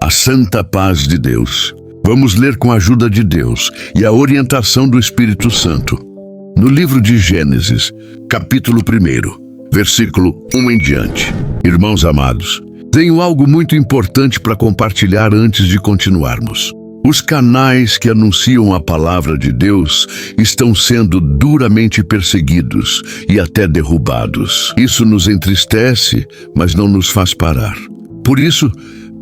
A santa paz de Deus. Vamos ler com a ajuda de Deus e a orientação do Espírito Santo. No livro de Gênesis, capítulo 1, versículo 1 em diante. Irmãos amados, tenho algo muito importante para compartilhar antes de continuarmos. Os canais que anunciam a palavra de Deus estão sendo duramente perseguidos e até derrubados. Isso nos entristece, mas não nos faz parar. Por isso,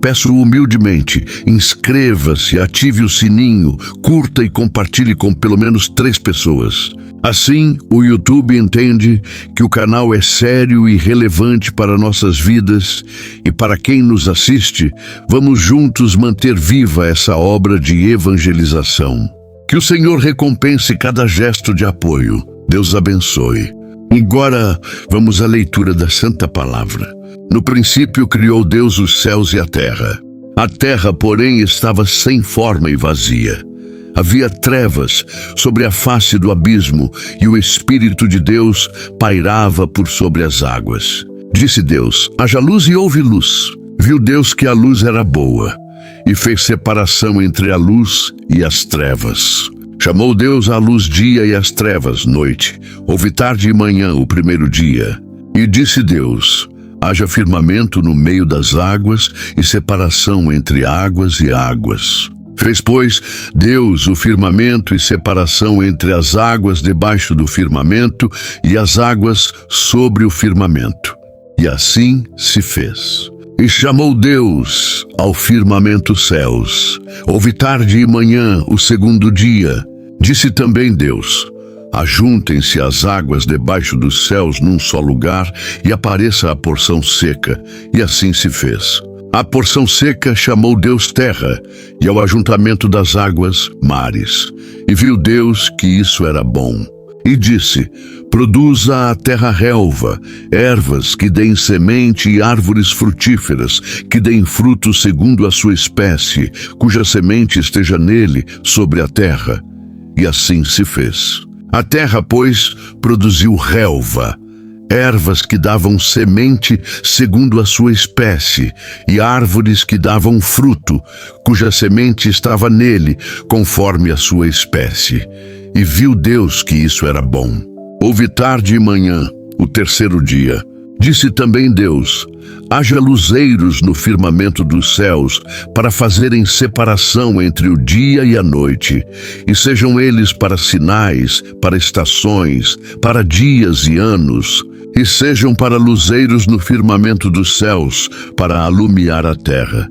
peço humildemente, inscreva-se, ative o sininho, curta e compartilhe com pelo menos 3 pessoas. Assim, o YouTube entende que o canal é sério e relevante para nossas vidas e para quem nos assiste, vamos juntos manter viva essa obra de evangelização. Que o Senhor recompense cada gesto de apoio. Deus abençoe. Agora, vamos à leitura da Santa Palavra. No princípio criou Deus os céus e a terra. A terra, porém, estava sem forma e vazia. Havia trevas sobre a face do abismo, e o Espírito de Deus pairava por sobre as águas. Disse Deus: haja luz, e houve luz. Viu Deus que a luz era boa, e fez separação entre a luz e as trevas. Chamou Deus a luz dia e as trevas noite. Houve tarde e manhã o primeiro dia. E disse Deus: haja firmamento no meio das águas e separação entre águas e águas. Fez, pois, Deus o firmamento e separação entre as águas debaixo do firmamento e as águas sobre o firmamento. E assim se fez. E chamou Deus ao firmamento céus. Houve tarde e manhã o segundo dia. Disse também Deus: ajuntem-se as águas debaixo dos céus num só lugar e apareça a porção seca. E assim se fez. A porção seca chamou Deus terra, e ao ajuntamento das águas, mares. E viu Deus que isso era bom. E disse: produza a terra relva, ervas que deem semente e árvores frutíferas, que deem fruto segundo a sua espécie, cuja semente esteja nele, sobre a terra. E assim se fez. A terra, pois, produziu relva, ervas que davam semente segundo a sua espécie, e árvores que davam fruto, cuja semente estava nele, conforme a sua espécie. E viu Deus que isso era bom. Houve tarde e manhã, o terceiro dia. Disse também Deus: haja luzeiros no firmamento dos céus, para fazerem separação entre o dia e a noite, e sejam eles para sinais, para estações, para dias e anos, e sejam para luzeiros no firmamento dos céus, para alumiar a terra.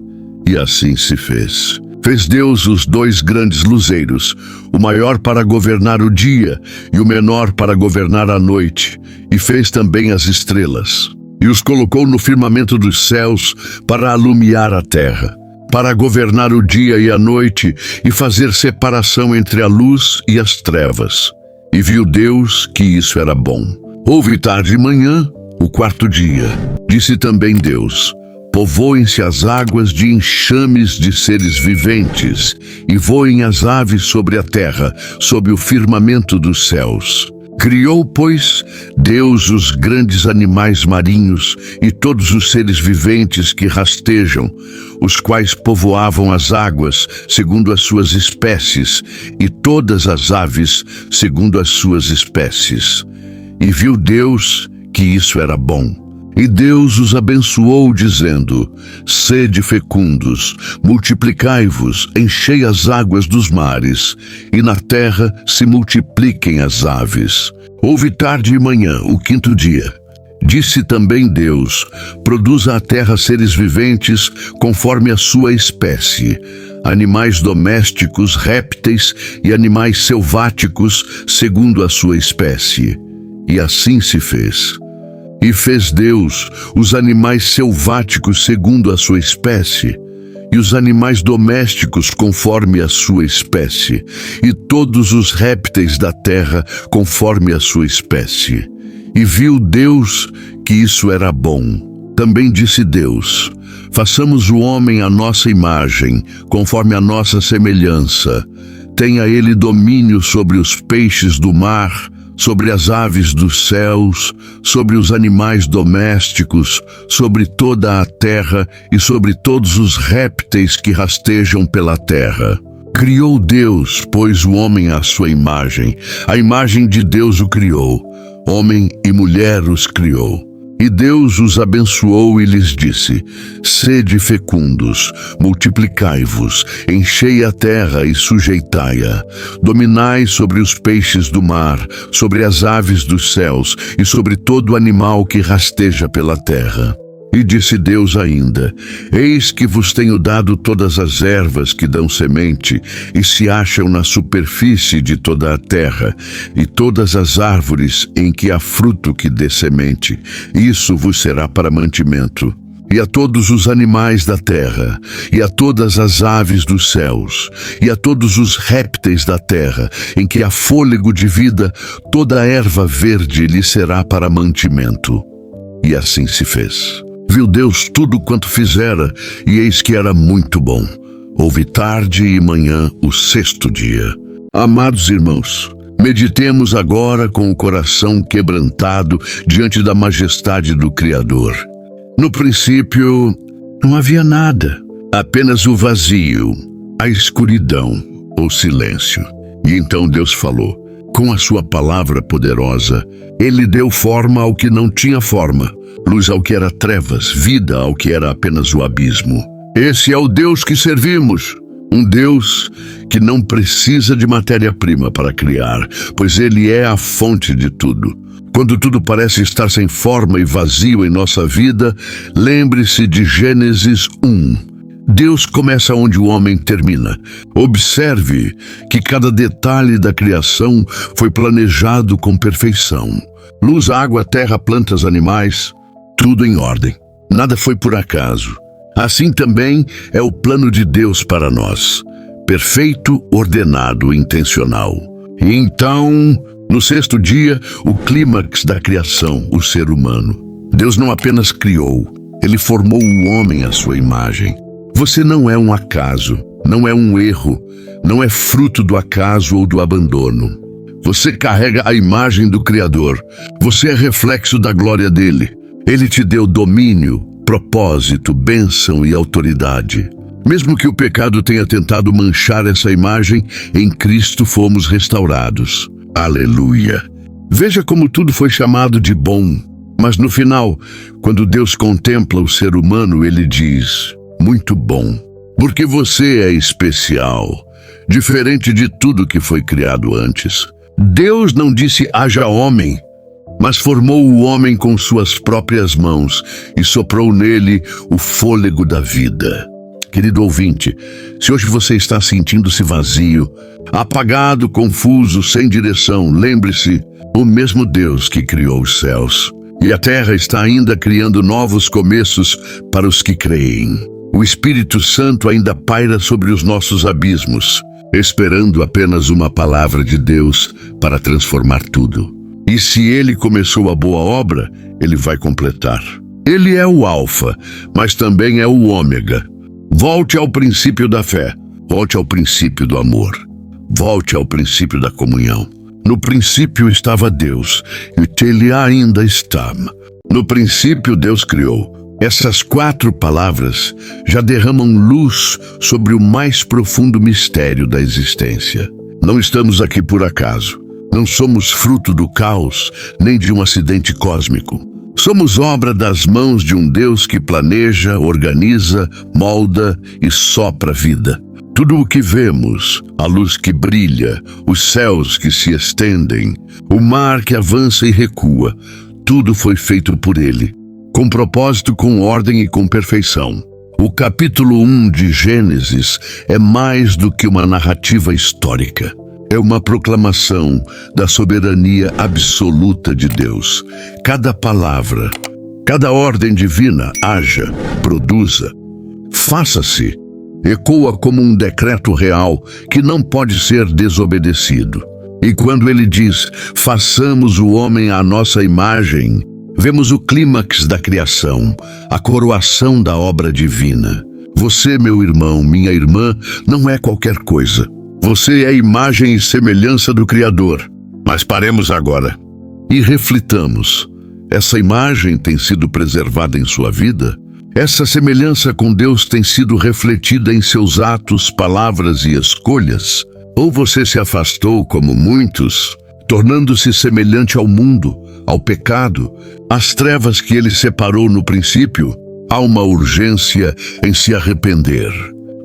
E assim se fez. Fez Deus os 2 grandes luzeiros, o maior para governar o dia e o menor para governar a noite, e fez também as estrelas. E os colocou no firmamento dos céus para alumiar a terra, para governar o dia e a noite e fazer separação entre a luz e as trevas. E viu Deus que isso era bom. Houve tarde e manhã, o quarto dia. Disse também Deus: povoem-se as águas de enxames de seres viventes, e voem as aves sobre a terra, sob o firmamento dos céus. Criou, pois, Deus os grandes animais marinhos e todos os seres viventes que rastejam, os quais povoavam as águas segundo as suas espécies, e todas as aves segundo as suas espécies. E viu Deus que isso era bom. E Deus os abençoou, dizendo: sede fecundos, multiplicai-vos, enchei as águas dos mares, e na terra se multipliquem as aves. Houve tarde e manhã, o quinto dia. Disse também Deus: produza a terra seres viventes conforme a sua espécie, animais domésticos, répteis e animais selváticos segundo a sua espécie. E assim se fez. E fez Deus os animais selváticos segundo a sua espécie, e os animais domésticos conforme a sua espécie, e todos os répteis da terra conforme a sua espécie. E viu Deus que isso era bom. Também disse Deus: façamos o homem à nossa imagem, conforme a nossa semelhança. Tenha ele domínio sobre os peixes do mar, sobre as aves dos céus, sobre os animais domésticos, sobre toda a terra e sobre todos os répteis que rastejam pela terra. Criou Deus, pois, o homem à sua imagem. A imagem de Deus o criou. Homem e mulher os criou. E Deus os abençoou e lhes disse: sede fecundos, multiplicai-vos, enchei a terra e sujeitai-a. Dominai sobre os peixes do mar, sobre as aves dos céus e sobre todo animal que rasteja pela terra. E disse Deus ainda: eis que vos tenho dado todas as ervas que dão semente e se acham na superfície de toda a terra, e todas as árvores em que há fruto que dê semente, isso vos será para mantimento. E a todos os animais da terra, e a todas as aves dos céus, e a todos os répteis da terra, em que há fôlego de vida, toda a erva verde lhe será para mantimento. E assim se fez. Viu Deus tudo quanto fizera, e eis que era muito bom. Houve tarde e manhã o sexto dia. Amados irmãos, meditemos agora com o coração quebrantado diante da majestade do Criador. No princípio, não havia nada, apenas o vazio, a escuridão, o silêncio. E então Deus falou. Com a sua palavra poderosa, Ele deu forma ao que não tinha forma, luz ao que era trevas, vida ao que era apenas o abismo. Esse é o Deus que servimos, um Deus que não precisa de matéria-prima para criar, pois Ele é a fonte de tudo. Quando tudo parece estar sem forma e vazio em nossa vida, lembre-se de Gênesis 1. Deus começa onde o homem termina. Observe que cada detalhe da criação foi planejado com perfeição. Luz, água, terra, plantas, animais, tudo em ordem. Nada foi por acaso. Assim também é o plano de Deus para nós. Perfeito, ordenado, intencional. E então, no sexto dia, o clímax da criação, o ser humano. Deus não apenas criou, Ele formou o homem à sua imagem. Você não é um acaso, não é um erro, não é fruto do acaso ou do abandono. Você carrega a imagem do Criador. Você é reflexo da glória dele. Ele te deu domínio, propósito, bênção e autoridade. Mesmo que o pecado tenha tentado manchar essa imagem, em Cristo fomos restaurados. Aleluia! Veja como tudo foi chamado de bom. Mas no final, quando Deus contempla o ser humano, Ele diz: muito bom, porque você é especial, diferente de tudo que foi criado antes. Deus não disse haja homem, mas formou o homem com suas próprias mãos e soprou nele o fôlego da vida. Querido ouvinte, se hoje você está sentindo-se vazio, apagado, confuso, sem direção, lembre-se, o mesmo Deus que criou os céus e a terra está ainda criando novos começos para os que creem. O Espírito Santo ainda paira sobre os nossos abismos, esperando apenas uma palavra de Deus para transformar tudo. E se Ele começou a boa obra, Ele vai completar. Ele é o Alfa, mas também é o Ômega. Volte ao princípio da fé, volte ao princípio do amor, volte ao princípio da comunhão. No princípio estava Deus, e Ele ainda está. No princípio Deus criou. Essas 4 palavras já derramam luz sobre o mais profundo mistério da existência. Não estamos aqui por acaso. Não somos fruto do caos, nem de um acidente cósmico. Somos obra das mãos de um Deus que planeja, organiza, molda e sopra vida. Tudo o que vemos, a luz que brilha, os céus que se estendem, o mar que avança e recua, tudo foi feito por Ele. Com propósito, com ordem e com perfeição. O capítulo 1 de Gênesis é mais do que uma narrativa histórica. É uma proclamação da soberania absoluta de Deus. Cada palavra, cada ordem divina, haja, produza, faça-se, ecoa como um decreto real que não pode ser desobedecido. E quando Ele diz, façamos o homem à nossa imagem, vemos o clímax da criação, a coroação da obra divina. Você, meu irmão, minha irmã, não é qualquer coisa. Você é a imagem e semelhança do Criador. Mas paremos agora e reflitamos. Essa imagem tem sido preservada em sua vida? Essa semelhança com Deus tem sido refletida em seus atos, palavras e escolhas? Ou você se afastou, como muitos, tornando-se semelhante ao mundo, ao pecado, às trevas que ele separou no princípio? Há uma urgência em se arrepender.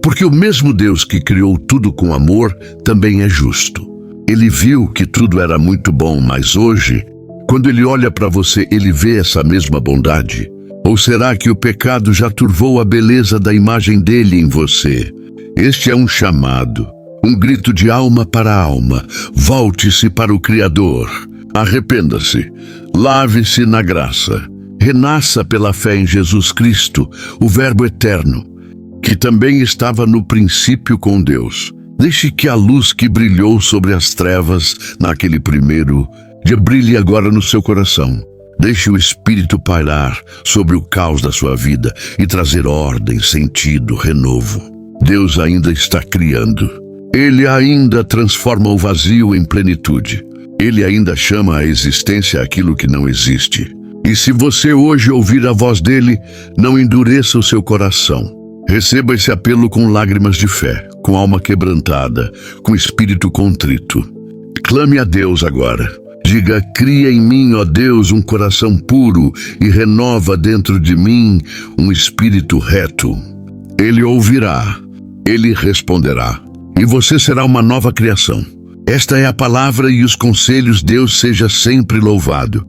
Porque o mesmo Deus que criou tudo com amor também é justo. Ele viu que tudo era muito bom, mas hoje, quando ele olha para você, ele vê essa mesma bondade? Ou será que o pecado já turvou a beleza da imagem dele em você? Este é um chamado, um grito de alma para alma. Volte-se para o Criador. Arrependa-se. Lave-se na graça. Renasça pela fé em Jesus Cristo, o Verbo eterno, que também estava no princípio com Deus. Deixe que a luz que brilhou sobre as trevas naquele primeiro dia brilhe agora no seu coração. Deixe o Espírito pairar sobre o caos da sua vida e trazer ordem, sentido, renovo. Deus ainda está criando. Ele ainda transforma o vazio em plenitude. Ele ainda chama à existência aquilo que não existe. E se você hoje ouvir a voz dele, não endureça o seu coração. Receba esse apelo com lágrimas de fé, com alma quebrantada, com espírito contrito. Clame a Deus agora. Diga: cria em mim, ó Deus, um coração puro e renova dentro de mim um espírito reto. Ele ouvirá, ele responderá, e você será uma nova criação. Esta é a palavra e os conselhos. Deus seja sempre louvado.